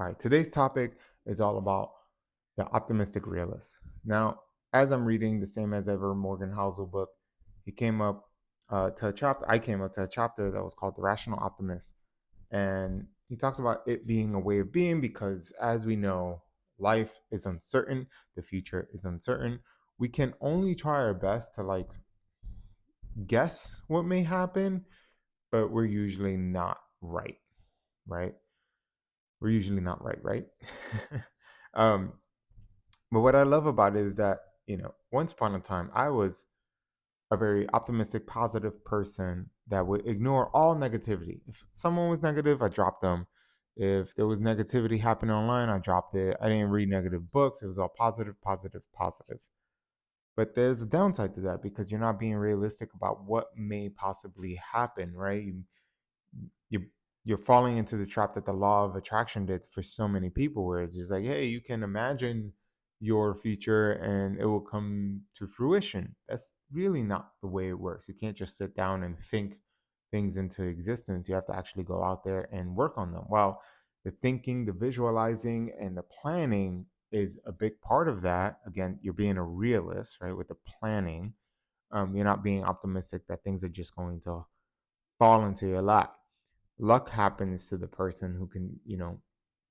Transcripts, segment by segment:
All right, today's topic is all about the optimistic realist. Now, as I'm reading the Same as Ever Morgan Housel book, he came up to a chapter. I came up to a chapter that was called The Rational Optimist, and he talks about it being a way of being because, as we know, life is uncertain, the future is uncertain. We can only try our best to guess what may happen, but we're usually not right, right? We're usually not right, right? um, but what I love about it is that, once upon a time, I was a very optimistic, positive person that would ignore all negativity. If someone was negative, I dropped them. If there was negativity happening online, I dropped it. I didn't read negative books. It was all positive, positive, positive. But there's a downside to that because you're not being realistic about what may possibly happen, right? You you're falling into the trap that the law of attraction did for so many people, where it's just like, hey, you can imagine your future and it will come to fruition. That's really not the way it works. You can't just sit down and think things into existence. You have to actually go out there and work on them. Well, the thinking, the visualizing, and the planning is a big part of that. Again, you're being a realist, right? With the planning, you're not being optimistic that things are just going to fall into your lap. Luck happens to the person who can,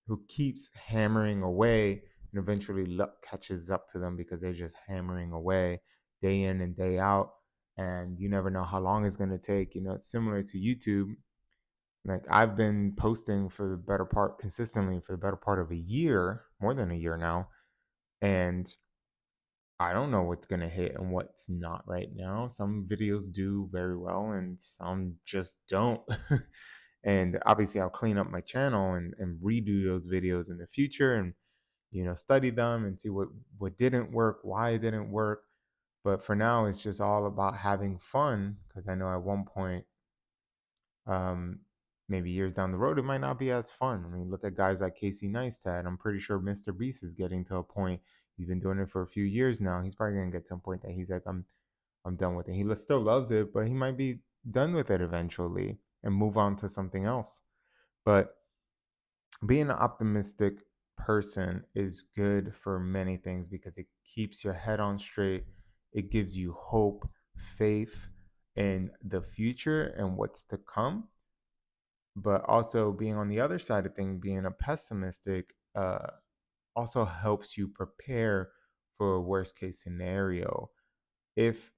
who keeps hammering away, and eventually luck catches up to them because they're just hammering away day in and day out. And you never know how long it's going to take. It's similar to YouTube. Like, I've been posting for the better part consistently for the better part of a year, more than a year now. And I don't know what's going to hit and what's not right now. Some videos do very well and some just don't. And obviously, I'll clean up my channel and redo those videos in the future and, study them and see what didn't work, why it didn't work. But for now, it's just all about having fun because I know at one point, um, maybe years down the road, it might not be as fun. I mean, look at guys like Casey Neistat. I'm pretty sure Mr. Beast is getting to a point. He's been doing it for a few years now. He's probably gonna get to a point that he's like, I'm done with it. He still loves it, but he might be done with it eventually and move on to something else. But being an optimistic person is good for many things because it keeps your head on straight. It gives you hope, faith in the future and what's to come. But also being on the other side of things, being a pessimistic, also helps you prepare for a worst case scenario. If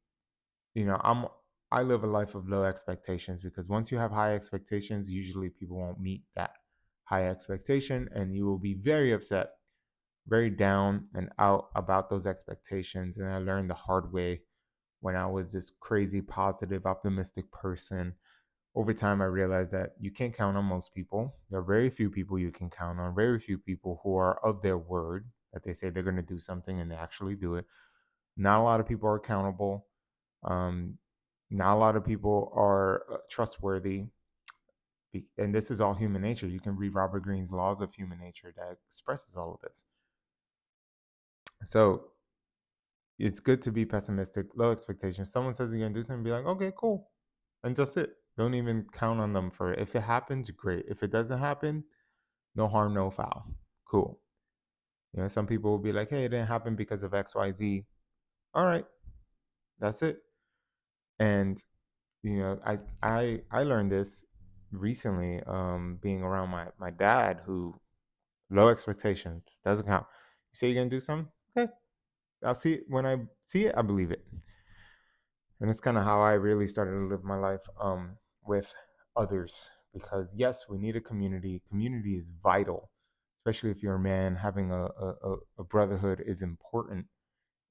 you know, I live a life of low expectations because once you have high expectations, usually people won't meet that high expectation and you will be very upset, very down and out about those expectations. And I learned the hard way when I was this crazy, positive, optimistic person. Over time, I realized that you can't count on most people. There are very few people you can count on, very few people who are of their word that they say they're going to do something and they actually do it. Not a lot of people are accountable. Um, Not a lot of people are trustworthy. And this is all human nature. You can read Robert Greene's Laws of Human Nature that expresses all of this. So it's good to be pessimistic, low expectations. Someone says you're gonna do something, be like, okay, cool, and just it. Don't even count on them for it. If it happens, great. If it doesn't happen, no harm, no foul. Cool. Some people will be like, hey, it didn't happen because of X, Y, Z. All right, that's it. And I learned this recently, being around my dad, who low expectation doesn't count. You say you're gonna do something, okay? I'll see it when I see it. I believe it. And it's kind of how I really started to live my life, with others. Because yes, we need a community. Community is vital, especially if you're a man. Having a brotherhood is important,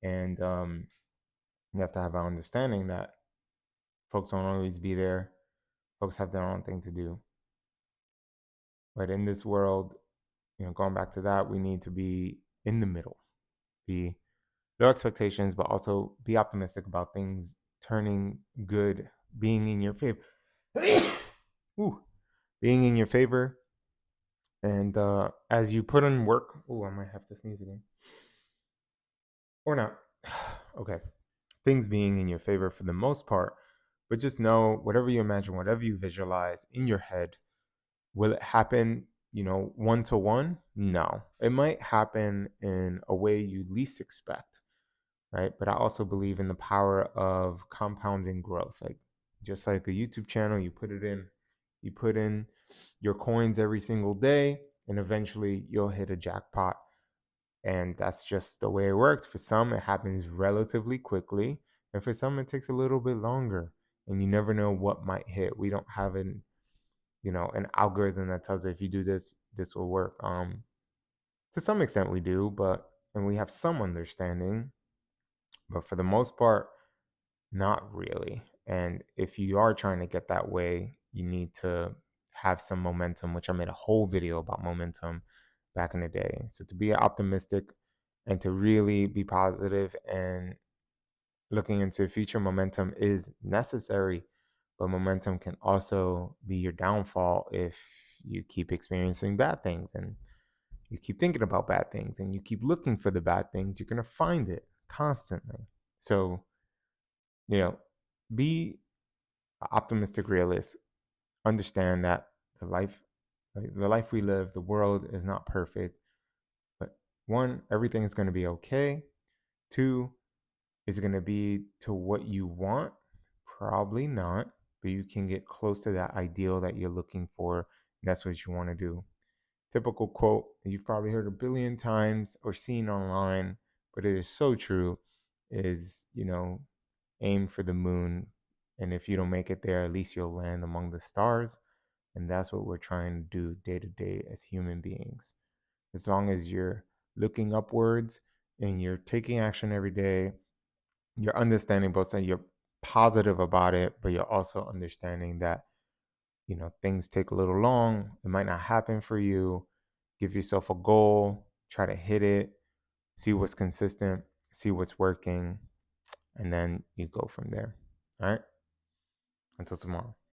and you have to have an understanding that folks won't always be there. Folks have their own thing to do. But in this world, going back to that, we need to be in the middle, be low expectations, but also be optimistic about things turning good, being in your favor. Ooh, being in your favor. And as you put in work, I might have to sneeze again. Or not. Okay. Things being in your favor for the most part, but just know whatever you imagine, whatever you visualize in your head, will it happen? one to one? No. It might happen in a way you least expect, right? But I also believe in the power of compounding growth. Like just like a YouTube channel, you put in your coins every single day, and eventually you'll hit a jackpot. And that's just the way it works. For some, it happens relatively quickly, and for some, it takes a little bit longer. And you never know what might hit. We don't have an algorithm that tells you if you do this, this will work. To some extent, we do, and we have some understanding, but for the most part, not really. And if you are trying to get that way, you need to have some momentum, which I made a whole video about momentum back in the day. So to be optimistic and to really be positive and looking into future, momentum is necessary, but momentum can also be your downfall if you keep experiencing bad things and you keep thinking about bad things and you keep looking for the bad things. You're going to find it constantly. So, you know, be an optimistic realist. Understand that the life we live, the world is not perfect. But one, everything is going to be okay. Two, is it going to be to what you want? Probably not, but you can get close to that ideal that you're looking for. And that's what you want to do. Typical quote that you've probably heard a billion times or seen online, but it is so true, is, aim for the moon. And if you don't make it there, at least you'll land among the stars. And that's what we're trying to do day to day as human beings. As long as you're looking upwards and you're taking action every day, you're understanding both sides, you're positive about it, but you're also understanding that, things take a little long. It might not happen for you. Give yourself a goal, try to hit it, see what's consistent, see what's working, and then you go from there. All right. Until tomorrow.